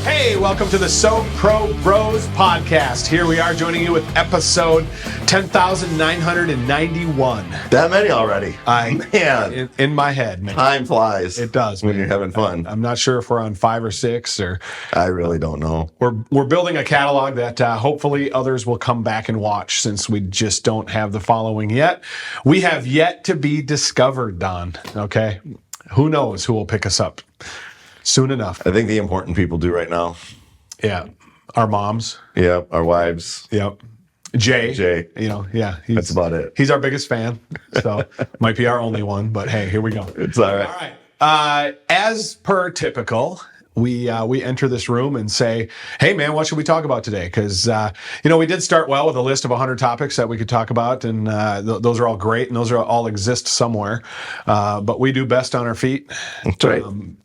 Hey, welcome to the SoPro Bros podcast. Here we are joining you with episode 10,991. That many already. Man. In my head, man. Time flies. It does, when man. you're having fun. I'm not sure if we're on 5 or 6 or... I really don't know. We're building a catalog that hopefully others will come back and watch since we just don't have the following yet. We have yet to be discovered, Don, okay? Who knows who will pick us up soon enough. I think the important people do right now. Yeah. Our moms. Yeah, our wives. Yep. Jay. That's about it. He's our biggest fan, so might be our only one, but hey, here we go. It's all right. All right. As per typical, we enter this room and say, hey, man, what should we talk about today? Because, we did start well with a list of 100 topics that we could talk about, and those are all great, and those are all exist somewhere. But we do best on our feet. That's right.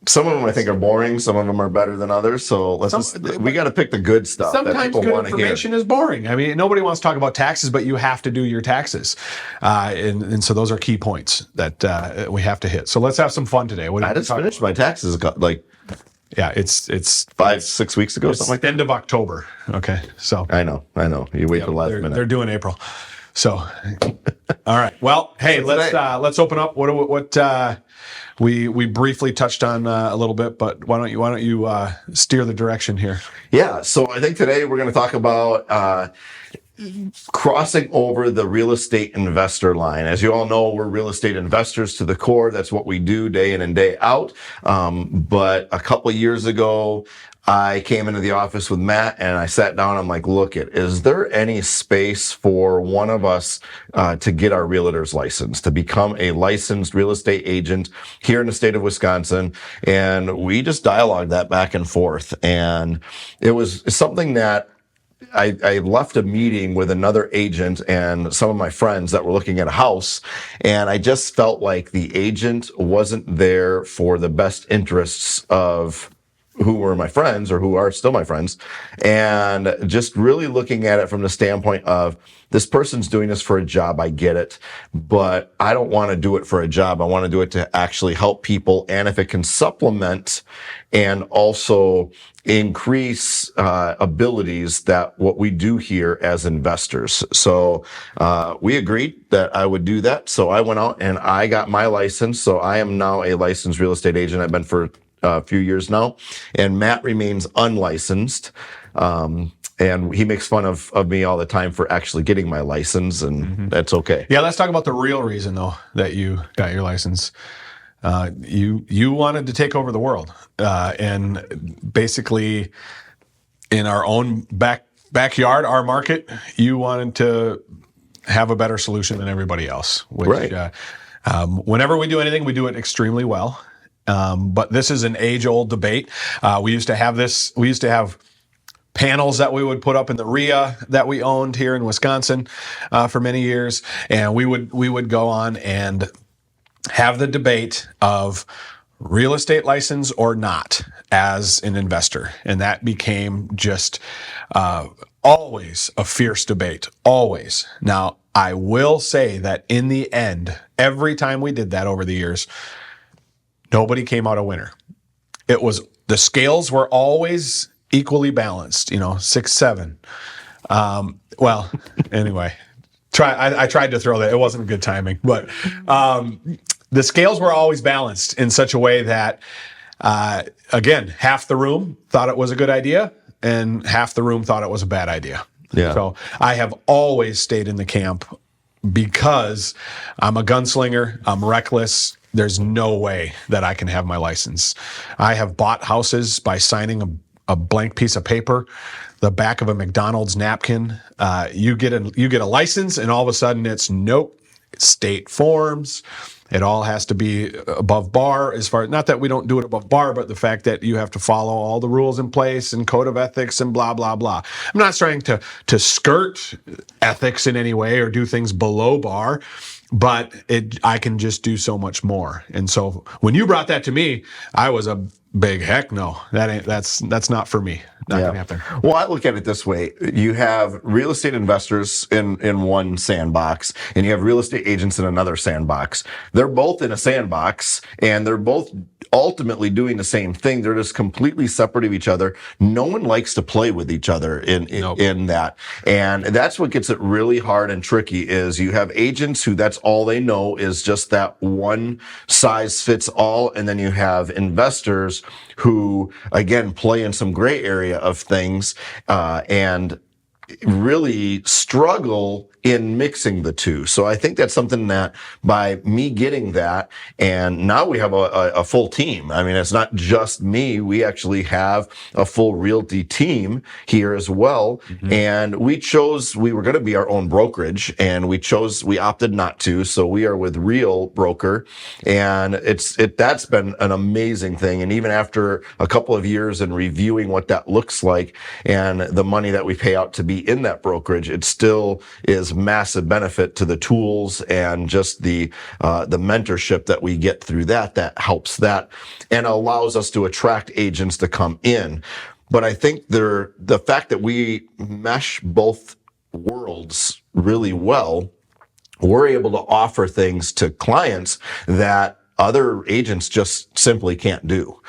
Some of them I think are boring. Some of them are better than others. So we got to pick the good stuff that people want to hear. Sometimes good information is boring. I mean, nobody wants to talk about taxes, but you have to do your taxes. And so those are key points that we have to hit. So let's have some fun today. I just finished my taxes Yeah, it's 5-6 weeks ago, something like that. End of October. Okay, so I know. You wait till the last minute. They're doing April. So, all right. Well, hey, let's open up. What we briefly touched on a little bit, but why don't you steer the direction here? Yeah. So I think today we're going to talk about crossing over the real estate investor line. As you all know, we're real estate investors to the core. That's what we do day in and day out. But a couple of years ago, I came into the office with Matt and I sat down. I'm like, is there any space for one of us to get our realtor's license, to become a licensed real estate agent here in the state of Wisconsin? And we just dialogued that back and forth. And it was something that I left a meeting with another agent and some of my friends that were looking at a house, and I just felt like the agent wasn't there for the best interests of who were my friends or who are still my friends, and just really looking at it from the standpoint of, this person's doing this for a job, I get it, but I don't want to do it for a job. I want to do it to actually help people, and if it can supplement and also increase abilities that what we do here as investors. So we agreed that I would do that. So I went out and I got my license. So I am now a licensed real estate agent. I've been for a few years now, and Matt remains unlicensed. And he makes fun of me all the time for actually getting my license, and that's okay. Yeah, let's talk about the real reason, though, that you got your license. You wanted to take over the world, and basically in our own backyard, our market, you wanted to have a better solution than everybody else. Which, right. Whenever we do anything, we do it extremely well. But this is an age-old debate. We used to have panels that we would put up in the RIA that we owned here in Wisconsin for many years, and we would go on and have the debate of real estate license or not as an investor, and that became just always a fierce debate, always. Now, I will say that in the end, every time we did that over the years, nobody came out a winner. The scales were always equally balanced, 6-7. Well, anyway, I tried to throw that. It wasn't good timing, but the scales were always balanced in such a way that, again, half the room thought it was a good idea and half the room thought it was a bad idea. Yeah. So I have always stayed in the camp because I'm a gunslinger, I'm reckless. There's no way that I can have my license. I have bought houses by signing a blank piece of paper, the back of a McDonald's napkin. You get a license, and all of a sudden it's nope. It's state forms. It all has to be above bar, as far, not that we don't do it above bar, but the fact that you have to follow all the rules in place and code of ethics and blah, blah, blah. I'm not trying to skirt ethics in any way or do things below bar, but I can just do so much more. And so when you brought that to me, I was a big heck no. That's not for me. Not gonna happen. Well, I look at it this way. You have real estate investors in one sandbox, and you have real estate agents in another sandbox. They're both in a sandbox, and they're both ultimately doing the same thing. They're just completely separate of each other. No one likes to play with each other in that. And that's what gets it really hard and tricky is you have agents who that's all they know is just that one size fits all. And then you have investors who, again, play in some gray area of things, and really struggle in mixing the two. So I think that's something that by me getting that, and now we have a full team. I mean, it's not just me. We actually have a full realty team here as well. Mm-hmm. And we were going to be our own brokerage, and we opted not to. So we are with Real Broker, and that's been an amazing thing. And even after a couple of years and reviewing what that looks like and the money that we pay out to be in that brokerage, it still is massive benefit to the tools and just the mentorship that we get through that helps that and allows us to attract agents to come in. But I think the fact that we mesh both worlds really well, we're able to offer things to clients that other agents just simply can't do,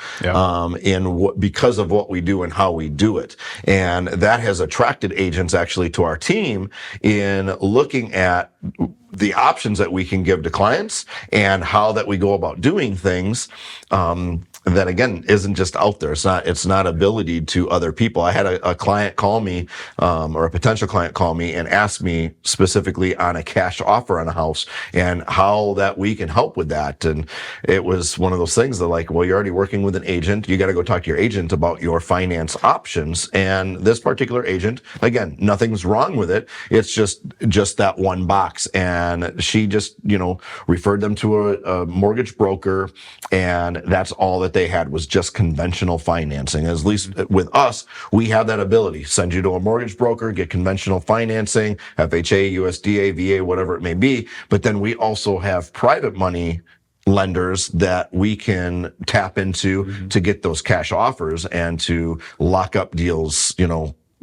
because of what we do and how we do it. And that has attracted agents actually to our team in looking at the options that we can give to clients and how that we go about doing things. That again isn't just out there. It's not ability to other people. I had a client call me, or a potential client call me and ask me specifically on a cash offer on a house and how that we can help with that. And it was one of those things that like, well, you're already working with an agent. You got to go talk to your agent about your finance options. And this particular agent, again, nothing's wrong with it. It's just that one box. And she just, referred them to a mortgage broker, and that's all that they had was just conventional financing. At least with us, we have that ability. Send you to a mortgage broker, get conventional financing, FHA, USDA, VA, whatever it may be. But then we also have private money lenders that we can tap into to get those cash offers and to lock up deals,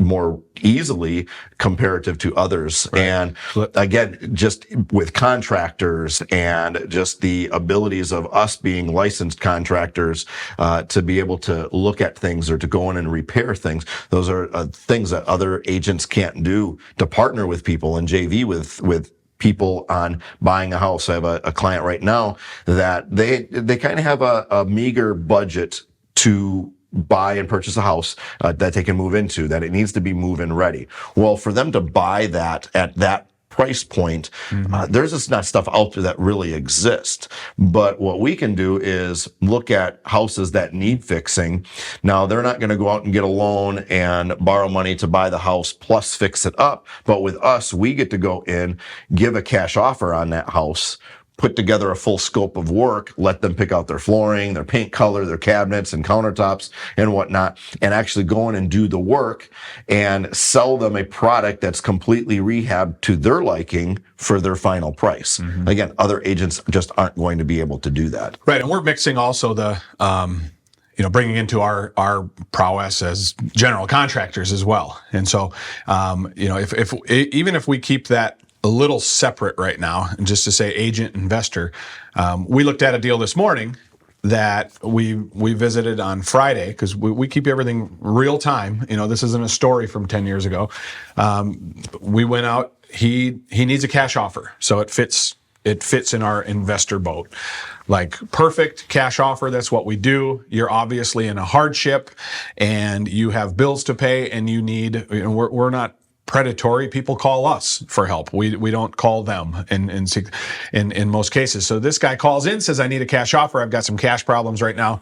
more easily comparative to others. Right. And again, just with contractors and just the abilities of us being licensed contractors, to be able to look at things or to go in and repair things. Those are things that other agents can't do, to partner with people and JV with people on buying a house. I have a client right now that they kind of have a meager budget to buy and purchase a house that they can move into, that it needs to be move-in ready. Well, for them to buy that at that price point, there's just not stuff out there that really exists. But what we can do is look at houses that need fixing. Now, they're not going to go out and get a loan and borrow money to buy the house plus fix it up. But with us, we get to go in, give a cash offer on that house, put together a full scope of work, let them pick out their flooring, their paint color, their cabinets and countertops and whatnot, and actually go in and do the work and sell them a product that's completely rehabbed to their liking for their final price. Again, other agents just aren't going to be able to do that. Right. And we're mixing also the, bringing into our prowess as general contractors as well. And so, if we keep that a little separate right now, and just to say agent investor, we looked at a deal this morning that we visited on Friday, because we keep everything real time. This isn't a story from 10 years ago. We went out. He needs a cash offer, so it fits in our investor boat. Like, perfect cash offer. That's what we do. You're obviously in a hardship, and you have bills to pay, and you need. We're not predatory. People call us for help. We don't call them in most cases. So this guy calls in, says, I need a cash offer. I've got some cash problems right now,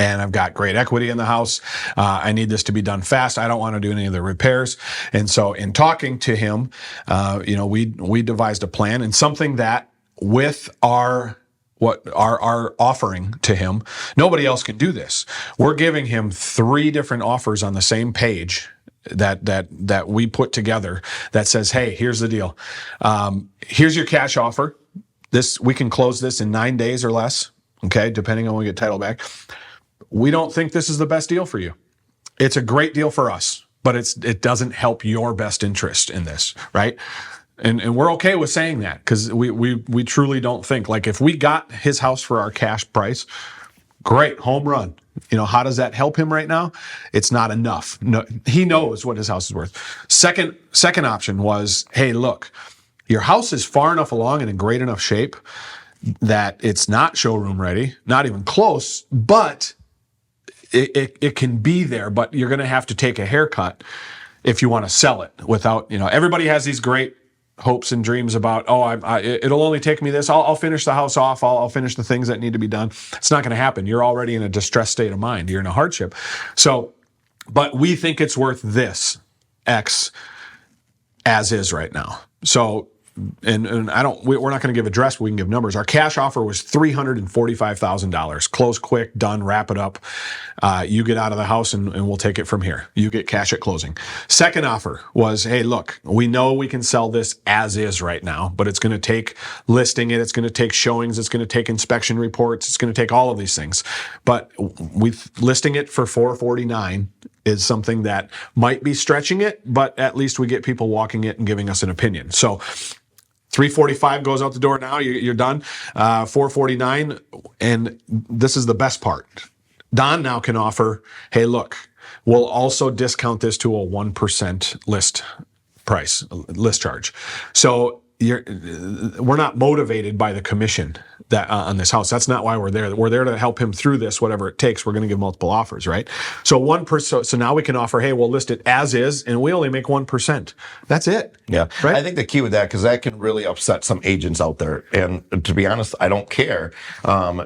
and I've got great equity in the house. I need this to be done fast. I don't want to do any of the repairs. And so in talking to him, we devised a plan, and something that with our offering to him, nobody else can do this. We're giving him 3 different offers on the same page that we put together that says, hey, here's the deal. Here's your cash offer. We can close this in 9 days or less, okay, depending on when we get title back. We don't think this is the best deal for you. It's a great deal for us, but it doesn't help your best interest in this, right? And we're okay with saying that, because we truly don't think, like, if we got his house for our cash price, Great, home run. How does that help him right now? It's not enough. No, he knows what his house is worth. Second option was, hey, look, your house is far enough along and in great enough shape that it's not showroom ready, not even close, but it can be there, but you're going to have to take a haircut if you want to sell it without, everybody has these great hopes and dreams about, it'll only take me this. I'll finish the house off. I'll finish the things that need to be done. It's not going to happen. You're already in a distressed state of mind. You're in a hardship. So, but we think it's worth this X as is right now. So, and we're not going to give address, but we can give numbers. Our cash offer was $345,000. Close quick, done, wrap it up. You get out of the house and we'll take it from here. You get cash at closing. Second offer was, hey, look, we know we can sell this as is right now, but it's going to take listing it. It's going to take showings. It's going to take inspection reports. It's going to take all of these things. But listing it for $449 is something that might be stretching it, but at least we get people walking it and giving us an opinion. So 345 goes out the door now. You're done. 449, and this is the best part. Don now can offer, hey, look, we'll also discount this to a 1% list charge. So we're not motivated by the commission that on this house. That's not why we're there. We're there to help him through this, whatever it takes. We're going to give multiple offers, right? So 1%. So now we can offer, hey, we'll list it as is, and we only make 1%. That's it. Yeah, right. I think the key with that, because that can really upset some agents out there. And to be honest, I don't care,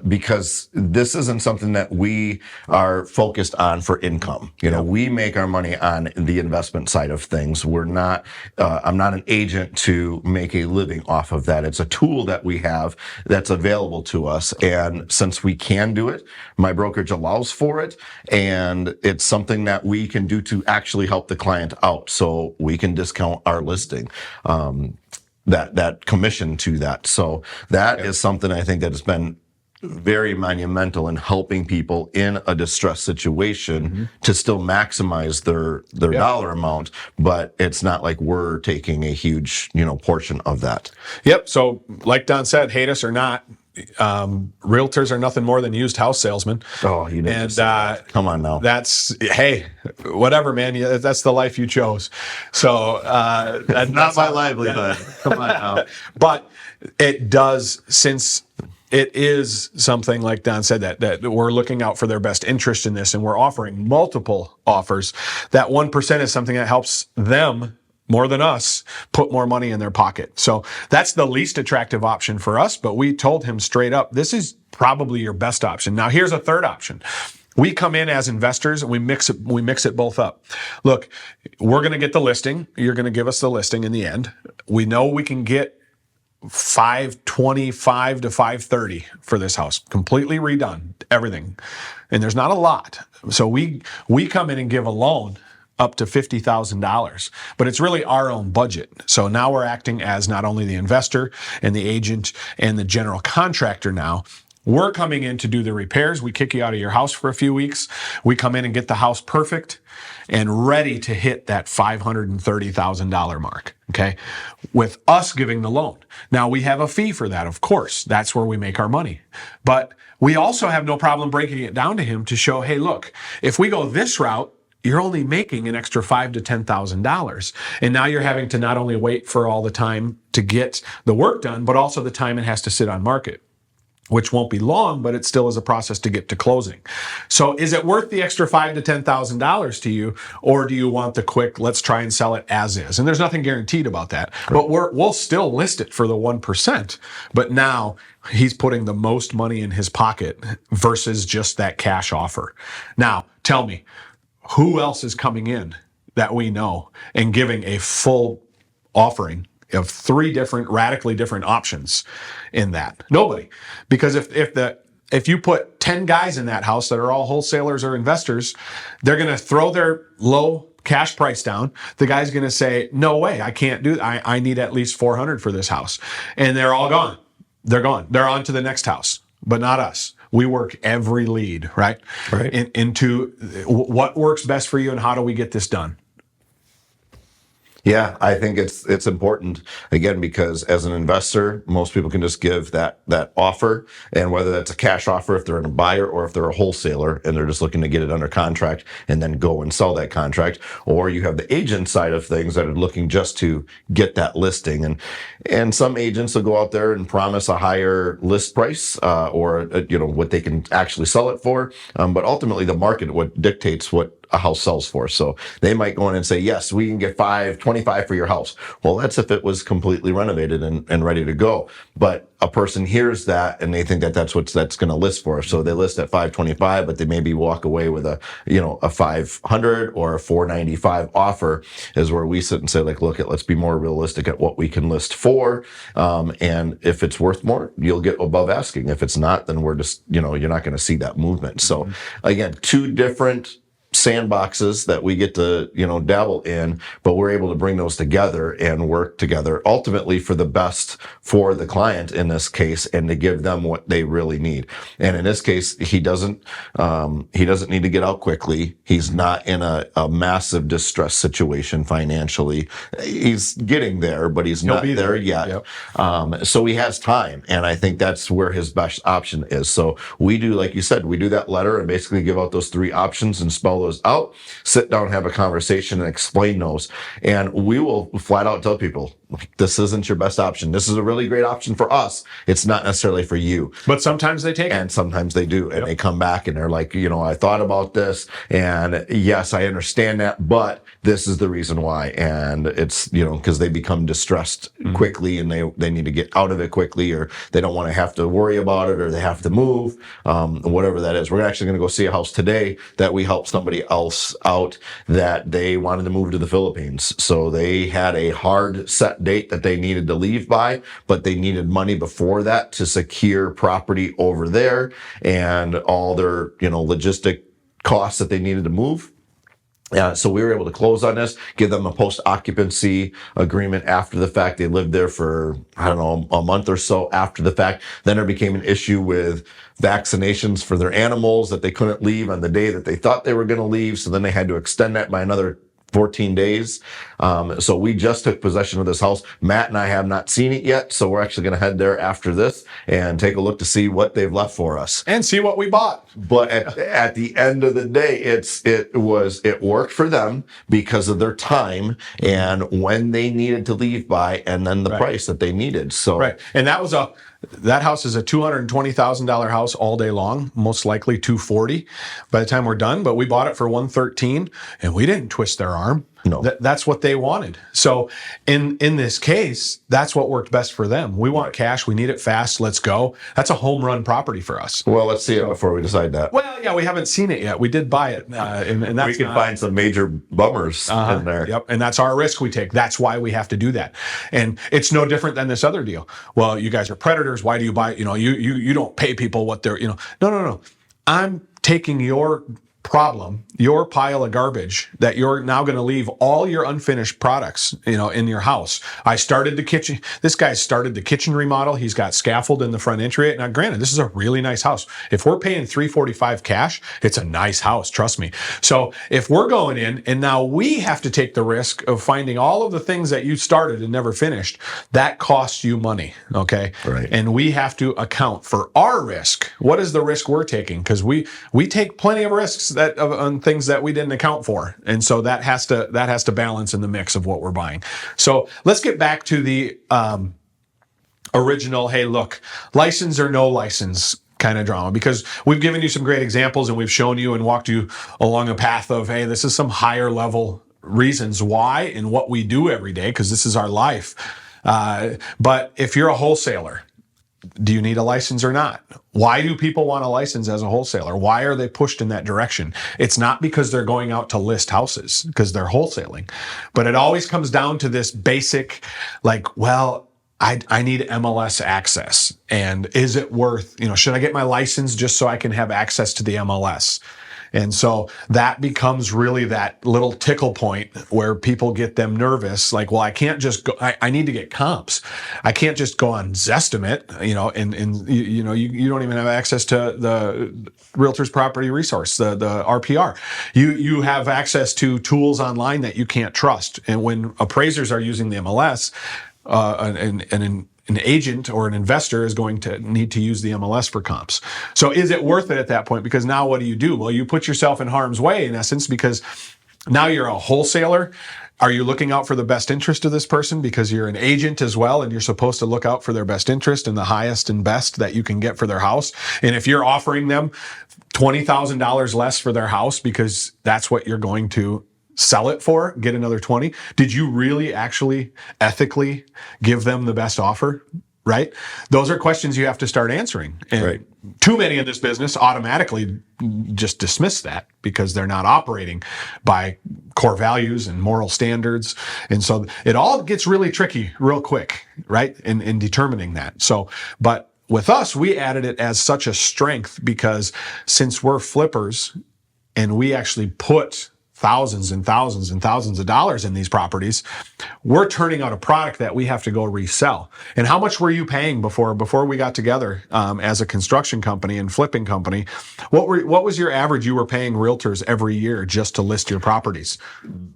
because this isn't something that we are focused on for income. We make our money on the investment side of things. We're not. I'm not an agent to make a living off of that. It's a tool that we have that's available to us. And since we can do it, my brokerage allows for it. And it's something that we can do to actually help the client out. So we can discount our listing, that commission to that. So that is something I think that has been very monumental in helping people in a distressed situation to still maximize their dollar amount, but it's not like we're taking a huge, portion of that. Yep. So like Don said, hate us or not, realtors are nothing more than used house salesmen. Oh, you didn't. And come on now. That's, hey, whatever, man. That's the life you chose. So that's not my livelihood. Come on now. But it does, since it is something like Don said, that we're looking out for their best interest in this, and we're offering multiple offers. That 1% is something that helps them more than us put more money in their pocket. So that's the least attractive option for us. But we told him straight up, this is probably your best option. Now here's a third option. We come in as investors and we mix it both up. Look, we're going to get the listing. You're going to give us the listing in the end. We know we can get $525 to $530 for this house, completely redone, everything. And there's not a lot. So we come in and give a loan up to $50,000, but it's really our own budget. So now we're acting as not only the investor and the agent and the general contractor now. We're coming in to do the repairs. We kick you out of your house for a few weeks. We come in and get the house perfect and ready to hit that $530,000 mark, okay? With us giving the loan. Now, we have a fee for that, of course. That's where we make our money. But we also have no problem breaking it down to him to show, hey, look, if we go this route, you're only making an extra $5,000 to $10,000. And now you're having to not only wait for all the time to get the work done, but also the time it has to sit on market, which won't be long, but it still is a process to get to closing. So is it worth the extra $5,000 to $10,000 to you, or do you want the quick, let's try and sell it as is? And there's nothing guaranteed about that, but we'll still list it for the 1%. But now he's putting the most money in his pocket versus just that cash offer. Now, tell me, who else is coming in that we know and giving a full offering of 3 radically different options in that? Nobody. Because if you put 10 guys in that house that are all wholesalers or investors, they're going to throw their low cash price down. The guy's going to say, no way, I can't do that. I need at least $400 for this house. And they're all gone. They're gone. They're on to the next house, but not us. We work every lead, right? Into what works best for you and how do we get this done? Yeah, I think it's important again because as an investor, most people can just give that offer, and whether that's a cash offer if they're a buyer or if they're a wholesaler and they're just looking to get it under contract and then go and sell that contract, or you have the agent side of things that are looking just to get that listing, and some agents will go out there and promise a higher list price or what they can actually sell it for, but ultimately the market what dictates what a house sells for. So they might go in and say, yes, we can get 525 for your house. Well, that's if it was completely renovated and ready to go. But a person hears that and they think that that's going to list for. So they list at 525, but they maybe walk away with a 500 or a 495 offer, is where we sit and say, like, look, let's be more realistic at what we can list for. And if it's worth more, you'll get above asking. If it's not, then we're just, you're not going to see that movement. So again, two different sandboxes that we get to dabble in, but we're able to bring those together and work together ultimately for the best for the client in this case, and to give them what they really need. And in this case, he doesn't need to get out quickly. He's not in a massive distress situation financially. He's getting there, but he'll not there yet. Yep. So he has time, and I think that's where his best option is. So we do, like you said, we do that letter and basically give out those three options and spell those out, sit down, have a conversation and explain those. And we will flat out tell people, this isn't your best option. This is a really great option for us. It's not necessarily for you. But sometimes they take it. And sometimes they do. And they come back and they're like, I thought about this, and yes, I understand that, but this is the reason why. And it's, because they become distressed quickly and they need to get out of it quickly, or they don't want to have to worry about it, or they have to move, whatever that is. We're actually going to go see a house today that we helped somebody else out that they wanted to move to the Philippines. So they had a hard set date that they needed to leave by, but they needed money before that to secure property over there and all their, logistic costs that they needed to move. So we were able to close on this, give them a post-occupancy agreement after the fact. They lived there for, a month or so after the fact. Then there became an issue with vaccinations for their animals that they couldn't leave on the day that they thought they were going to leave. So then they had to extend that by another 14 days. So we just took possession of this house. Matt and I have not seen it yet. So we're actually going to head there after this and take a look to see what they've left for us. And see what we bought. But at the end of the day, it worked for them because of their time and when they needed to leave by, and then the price that they needed. So, right. And that house is a $220,000 house all day long, most likely $240 by the time we're done. But we bought it for $113, and we didn't twist their arm. No, that's what they wanted. So in this case, that's what worked best for them. We want cash. We need it fast. Let's go. That's a home run property for us. Well, let's see it before we decide that. Well, yeah, we haven't seen it yet. We did buy it, and that's we can find some major bummers in there. Yep, and that's our risk we take. That's why we have to do that. And it's no different than this other deal. Well, you guys are predators. Why do you buy? You don't pay people what they're. No. I'm taking your problem, your pile of garbage that you're now going to leave all your unfinished products, in your house. I started the kitchen. This guy started the kitchen remodel. He's got scaffold in the front entry. Now, granted, this is a really nice house. If we're paying $345 cash, it's a nice house. Trust me. So if we're going in and now we have to take the risk of finding all of the things that you started and never finished, that costs you money. Okay. Right. And we have to account for our risk. What is the risk we're taking? Because we take plenty of risks on things that we didn't account for, and so that has to balance in the mix of what we're buying. So let's get back to the original. Hey, look, license or no license kind of drama, because we've given you some great examples and we've shown you and walked you along a path of, hey, this is some higher level reasons why and what we do every day, because this is our life. But if you're a wholesaler, do you need a license or not? Why do people want a license as a wholesaler? Why are they pushed in that direction? It's not because they're going out to list houses, because they're wholesaling. But it always comes down to this basic, I need MLS access. And is it worth, should I get my license just so I can have access to the MLS? And so that becomes really that little tickle point where people get them nervous. Like, well, I can't just go, I need to get comps. I can't just go on Zestimate, and you don't even have access to the Realtor's Property Resource, the RPR. You have access to tools online that you can't trust. And when appraisers are using the MLS, an agent or an investor is going to need to use the MLS for comps. So is it worth it at that point? Because now what do? Well, you put yourself in harm's way in essence, because now you're a wholesaler. Are you looking out for the best interest of this person? Because you're an agent as well, and you're supposed to look out for their best interest and the highest and best that you can get for their house. And if you're offering them $20,000 less for their house because that's what you're going to sell it for, get another 20. Did you really actually ethically give them the best offer? Right? Those are questions you have to start answering. And too many in this business automatically just dismiss that because they're not operating by core values and moral standards. And so it all gets really tricky real quick, right? In determining that. So, but with us, we added it as such a strength because since we're flippers and we actually put thousands and thousands and thousands of dollars in these properties, we're turning out a product that we have to go resell. And how much were you paying before we got together as a construction company and flipping company? What was your average you were paying realtors every year just to list your properties?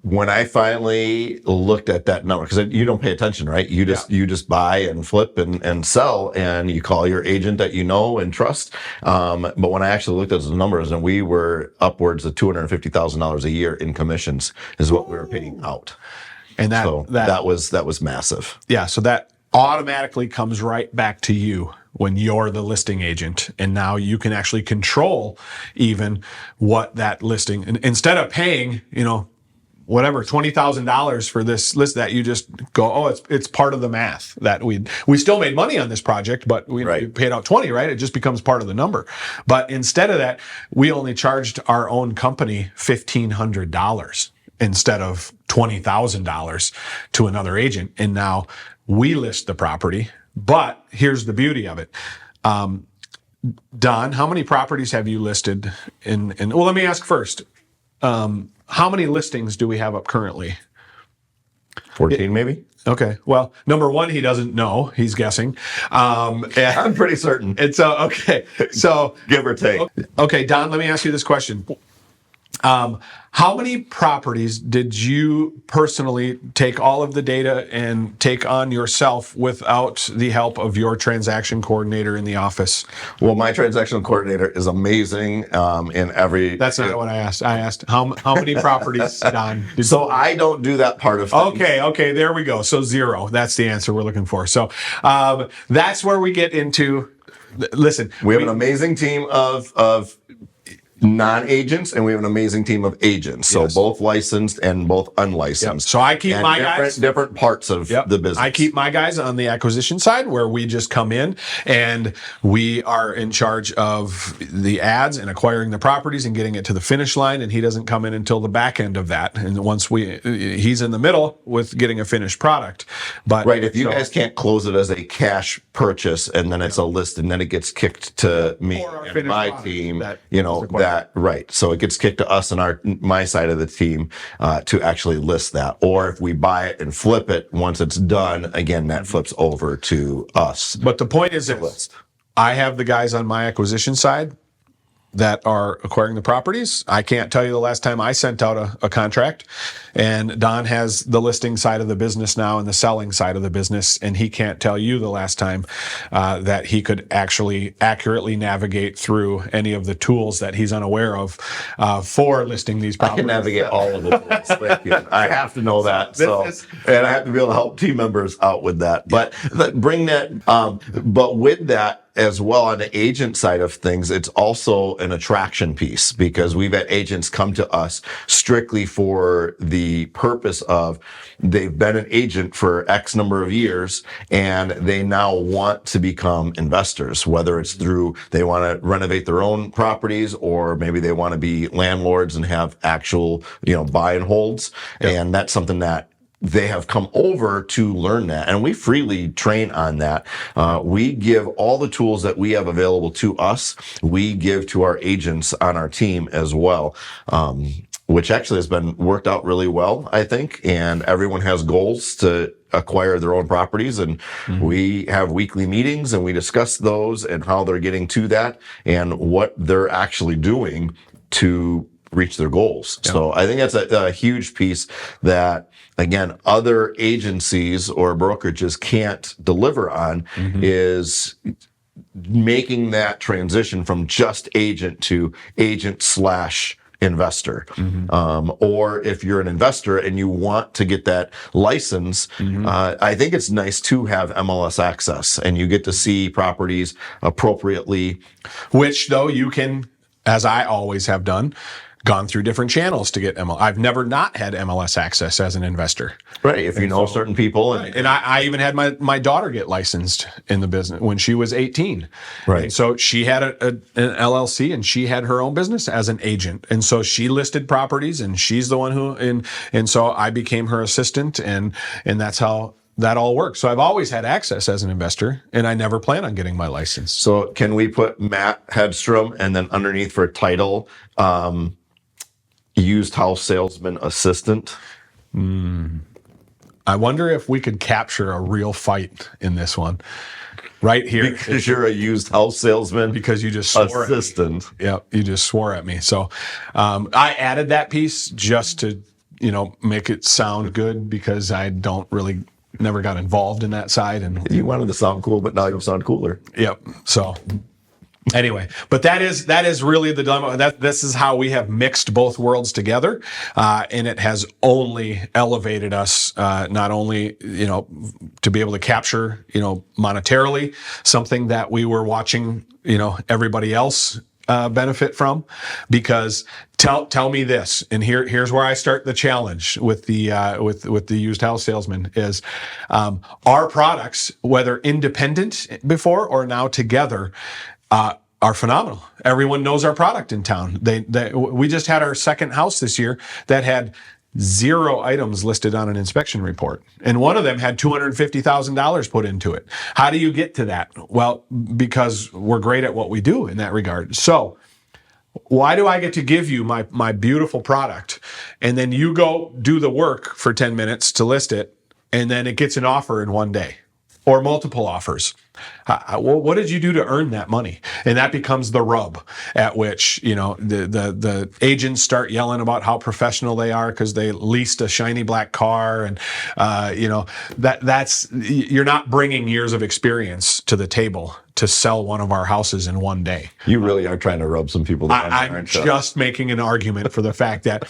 When I finally looked at that number, because you don't pay attention, right? You just buy and flip and sell, and you call your agent that you know and trust. But when I actually looked at those numbers, and we were upwards of $250,000 a year in commissions is what we were paying out. And that was massive. Yeah. So that automatically comes right back to you when you're the listing agent. And now you can actually control even what that listing, and instead of paying, whatever, $20,000 for this list, that you just go, oh, it's part of the math that we still made money on this project, but we paid out 20, right? It just becomes part of the number. But instead of that, we only charged our own company $1,500 instead of $20,000 to another agent. And now we list the property. But here's the beauty of it. Don, how many properties have you listed well, let me ask first. How many listings do we have up currently? 14, maybe. Okay. Well, number one, he doesn't know. He's guessing. I'm pretty certain. It's okay. So give or take. Okay, Don, let me ask you this question. How many properties did you personally take all of the data and take on yourself without the help of your transaction coordinator in the office? Well, my transaction coordinator is amazing in every... That's not what I asked. I asked how many properties, Don? So I don't do that part of things. Okay, there we go. So 0. That's the answer we're looking for. So that's where we get into... Listen. We have an amazing team of non-agents, and we have an amazing team of agents. So both licensed and both unlicensed. Yep. So I keep my guys different parts of the business. I keep my guys on the acquisition side, where we just come in and we are in charge of the ads and acquiring the properties and getting it to the finish line. And he doesn't come in until the back end of that. And once he's in the middle with getting a finished product. But if you guys can't close it as a cash purchase and then it's a list and then it gets kicked to me and my team, so it gets kicked to us and my side of the team to actually list that. Or if we buy it and flip it, once it's done, again, that flips over to us. But the point is this: I have the guys on my acquisition side that are acquiring the properties. I can't tell you the last time I sent out a contract. And Don has the listing side of the business now and the selling side of the business. And he can't tell you the last time that he could actually accurately navigate through any of the tools that he's unaware of for listing these properties. I can navigate all of the tools. I have to know that. And I have to be able to help team members out with that. But bring that, but with that, as well, on the agent side of things, it's also an attraction piece, because we've had agents come to us strictly for the purpose of they've been an agent for X number of years and they now want to become investors, whether it's through they want to renovate their own properties, or maybe they want to be landlords and have actual, buy and holds. And that's something that they have come over to learn that, and we freely train on that. We give all the tools that we have available to us, we give to our agents on our team as well, which actually has been worked out really well, I think. And everyone has goals to acquire their own properties, and we have weekly meetings and we discuss those and how they're getting to that and what they're actually doing to reach their goals. Yeah. So I think that's a huge piece that, again, other agencies or brokerages can't deliver on, is making that transition from just agent to agent slash investor. Or if you're an investor and you want to get that license, I think it's nice to have MLS access, and you get to see properties appropriately. Which, though, you can, as I always have done, gone through different channels to get MLS. I've never not had MLS access as an investor. Right. If you know certain people. And I even had my daughter get licensed in the business when she was 18. Right. And so she had an LLC, and she had her own business as an agent. And so she listed properties, and she's the one who, and so I became her assistant, and that's how that all works. So I've always had access as an investor, and I never plan on getting my license. So can we put Matt Hedstrom and then underneath for title, used house salesman assistant? I wonder if we could capture a real fight in this one right here. Because you're a used house salesman. Because you just swore assistant. At me. Yeah, you just swore at me. So I added that piece just to, make it sound good, because I never got involved in that side. And you wanted to sound cool, but now you sound cooler. Yep. So anyway, but that is really the dilemma. This is how we have mixed both worlds together, and it has only elevated us, not only to be able to capture monetarily something that we were watching everybody else benefit from. Because tell me this, and here's where I start the challenge with the used house salesman is our products, whether independent before or now together, are phenomenal. Everyone knows our product in town. We just had our second house this year that had 0 items listed on an inspection report. And one of them had $250,000 put into it. How do you get to that? Well, because we're great at what we do in that regard. So why do I get to give you my beautiful product, and then you go do the work for 10 minutes to list it, and then it gets an offer in one day or multiple offers? What did you do to earn that money? And that becomes the rub at which, the agents start yelling about how professional they are because they leased a shiny black car. And, you're not bringing years of experience to the table to sell one of our houses in one day. You really are trying to rub some people down. I'm just making an argument for the fact that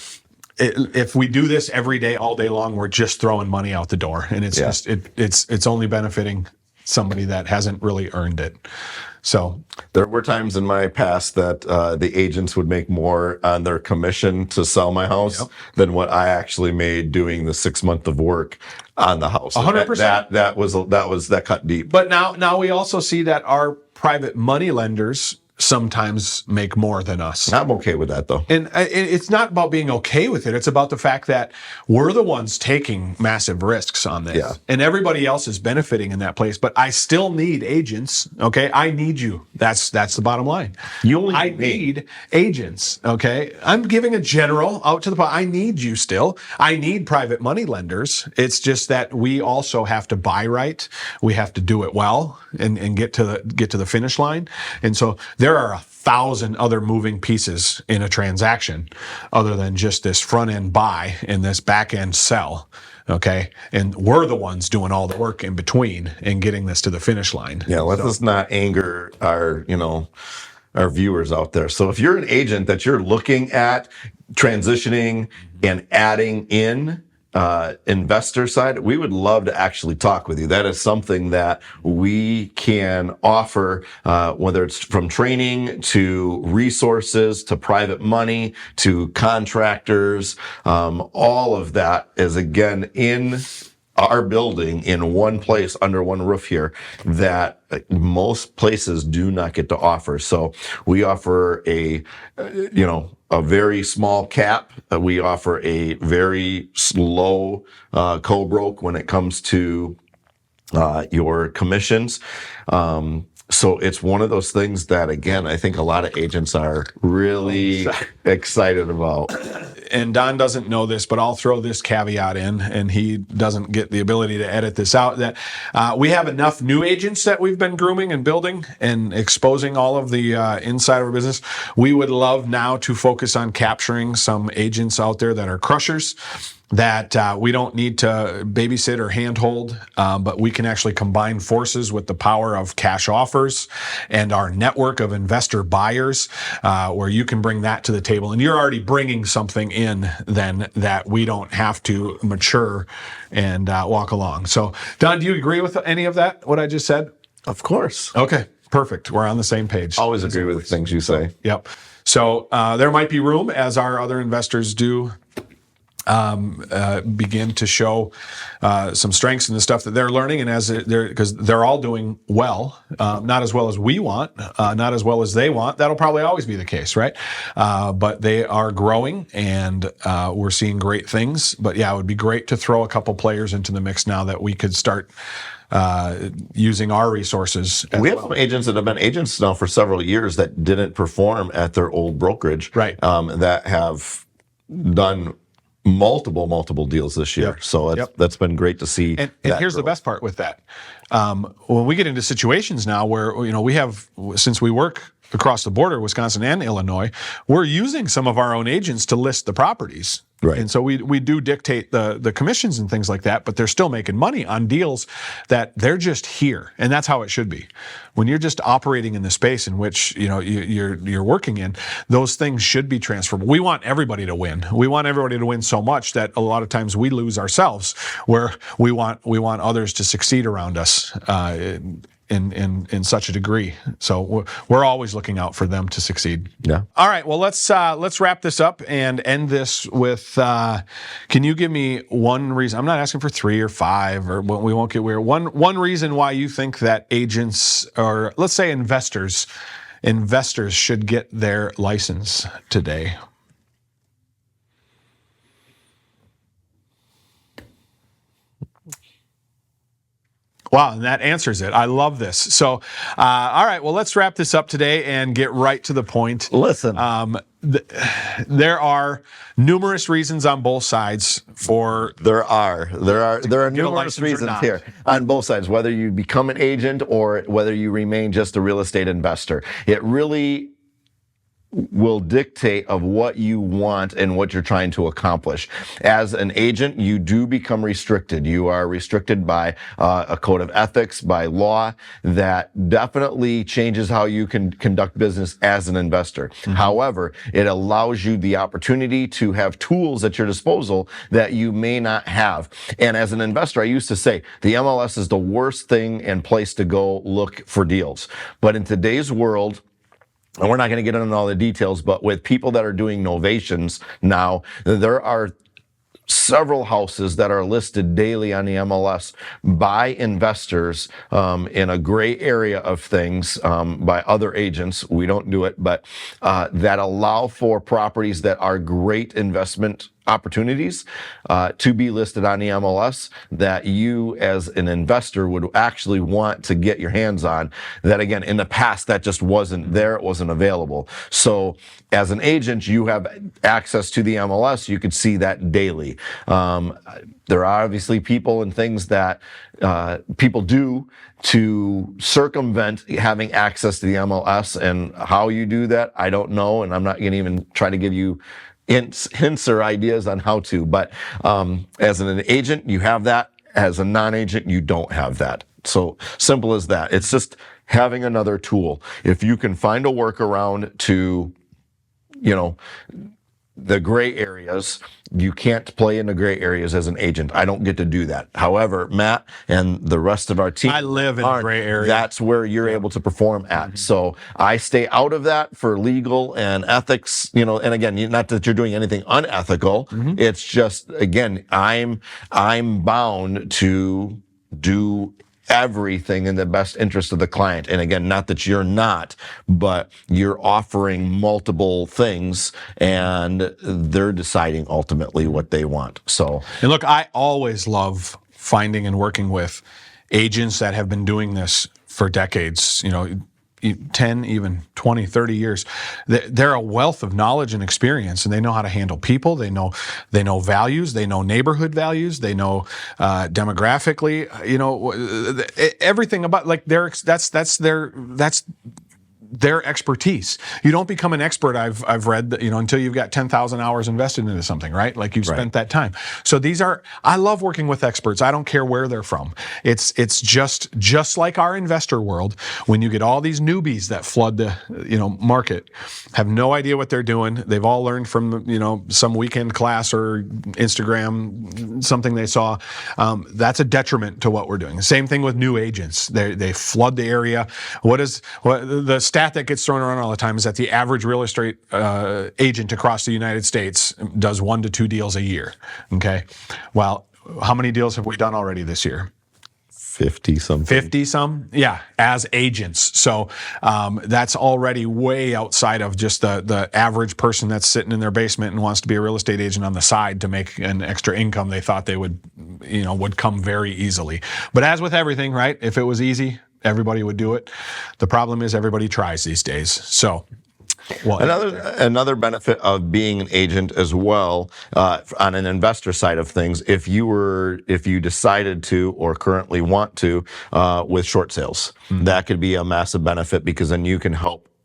if we do this every day, all day long, we're just throwing money out the door, and it's only benefiting somebody that hasn't really earned it. So there were times in my past that the agents would make more on their commission to sell my house than what I actually made doing the 6 month of work on the house. 100%. That cut deep. But now we also see that our private money lenders sometimes make more than us. I'm okay with that, though. And it's not about being okay with it. It's about the fact that we're the ones taking massive risks on this. Yeah. And everybody else is benefiting in that place. But I still need agents, okay? I need you. That's the bottom line. I need agents, okay? I'm giving a general out to the I need you still. I need private money lenders. It's just that we also have to buy right. We have to do it well and get to the finish line. And so there are 1,000 other moving pieces in a transaction other than just this front end buy and this back end sell. Okay. And we're the ones doing all the work in between and getting this to the finish line. Yeah. Let's not anger our viewers out there. So if you're an agent that you're looking at transitioning and adding in investor side, we would love to actually talk with you. That is something that we can offer, whether it's from training to resources to private money to contractors. All of that is again in our building in one place under one roof here that most places do not get to offer. So we offer a very small cap. We offer a very slow co-broke when it comes to your commissions. So it's one of those things that, again, I think a lot of agents are really excited about. And Don doesn't know this, but I'll throw this caveat in, and he doesn't get the ability to edit this out, that we have enough new agents that we've been grooming and building and exposing all of the inside of our business. We would love now to focus on capturing some agents out there that are crushers, that we don't need to babysit or handhold, but we can actually combine forces with the power of cash offers and our network of investor buyers, where you can bring that to the table. And you're already bringing something in then that we don't have to mature and walk along. So, Don, do you agree with any of that, what I just said? Of course. Okay, perfect. We're on the same page. Always agree with the things you say. Yep. So there might be room, as our other investors do, begin to show some strengths in the stuff that they're learning, and because they're all doing well, not as well as we want, not as well as they want. That'll probably always be the case, right? But they are growing, and we're seeing great things. But yeah, it would be great to throw a couple players into the mix now that we could start using our resources. We have some agents that have been agents now for several years that didn't perform at their old brokerage, right? That have done multiple deals this year. Yep. So that's been great to see. And here's the best part with that. When we get into situations now where, we have, since we work across the border, Wisconsin and Illinois, we're using some of our own agents to list the properties. Right. And so we do dictate the commissions and things like that, but they're still making money on deals that they're just here. And that's how it should be. When you're just operating in the space in which, you're working in, those things should be transferable. We want everybody to win. We want everybody to win so much that a lot of times we lose ourselves, where we want others to succeed around us. In such a degree. So we're always looking out for them to succeed. Yeah. All right. Well, let's wrap this up and end this with, can you give me one reason? I'm not asking for 3 or 5, or we won't get weird. One reason why you think that agents, or let's say investors should get their license today. Wow, and that answers it. I love this. So, all right, well, let's wrap this up today and get right to the point. Listen, there are numerous reasons on both sides for. There are numerous reasons here on both sides, whether you become an agent or whether you remain just a real estate investor. It really will dictate of what you want and what you're trying to accomplish. As an agent, you do become restricted. You are restricted by a code of ethics, by law, that definitely changes how you can conduct business as an investor. Mm-hmm. However, it allows you the opportunity to have tools at your disposal that you may not have. And as an investor, I used to say the MLS is the worst thing and place to go look for deals. But in today's world, and we're not going to get into all the details, but with people that are doing novations now, there are several houses that are listed daily on the MLS by investors in a gray area of things by other agents. We don't do it, but that allow for properties that are great investment opportunities to be listed on the MLS that you as an investor would actually want to get your hands on. That again, in the past, that just wasn't there, it wasn't available. So as an agent, you have access to the MLS, you could see that daily. There are obviously people and things that people do to circumvent having access to the MLS, and how you do that, I don't know, and I'm not going to even try to give you hints or ideas on how to, but as an agent, you have that. As a non-agent, you don't have that. So simple as that. It's just having another tool. If you can find a workaround to, the gray areas, you can't play in the gray areas as an agent. I don't get to do that. However, Matt and the rest of our team, I live in a gray area. that's where you're able to perform at. So I stay out of that for legal and ethics, and again, not that you're doing anything unethical. It's just, again, I'm bound to do everything in the best interest of the client. And again, not that you're not, but you're offering multiple things and they're deciding ultimately what they want. So, and look, I always love finding and working with agents that have been doing this for decades, 10, even 20, 30 years. They're a wealth of knowledge and experience, and they know how to handle people. They know values. They know neighborhood values. They know demographically, everything about that's their expertise. You don't become an expert, I've read, that, until you've got 10,000 hours invested into something, right? Like you've spent that time. So I love working with experts. I don't care where they're from. It's just like our investor world. When you get all these newbies that flood the, market, have no idea what they're doing. They've all learned from, some weekend class or Instagram, something they saw. That's a detriment to what we're doing. The same thing with new agents. They flood the area. What the stat that gets thrown around all the time is that the average real estate agent across the United States does 1 to 2 deals a year. Okay. Well, how many deals have we done already this year? 50 some. 50 some? Yeah, as agents. So that's already way outside of just the average person that's sitting in their basement and wants to be a real estate agent on the side to make an extra income they thought they would come very easily. But as with everything, right? If it was easy, everybody would do it. The problem is everybody tries these days. So, another benefit of being an agent as well, on an investor side of things, if you decided to or currently want to, with short sales, that could be a massive benefit, because then you can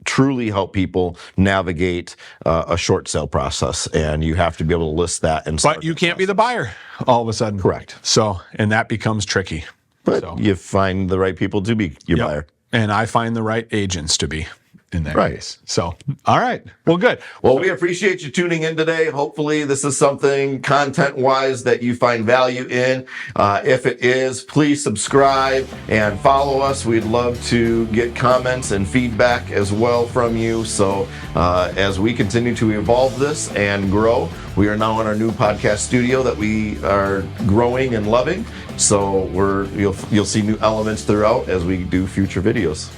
truly help people navigate a short sale process, and you have to be able to list that. But you can't be the buyer all of a sudden. Correct. So, and that becomes tricky. But you find the right people to be your buyer. And I find the right agents to be in that case. So, all right. Well, good. Well, we appreciate you tuning in today. Hopefully this is something content-wise that you find value in. If it is, please subscribe and follow us. We'd love to get comments and feedback as well from you. So as we continue to evolve this and grow, we are now in our new podcast studio that we are growing and loving. So you'll see new elements throughout as we do future videos.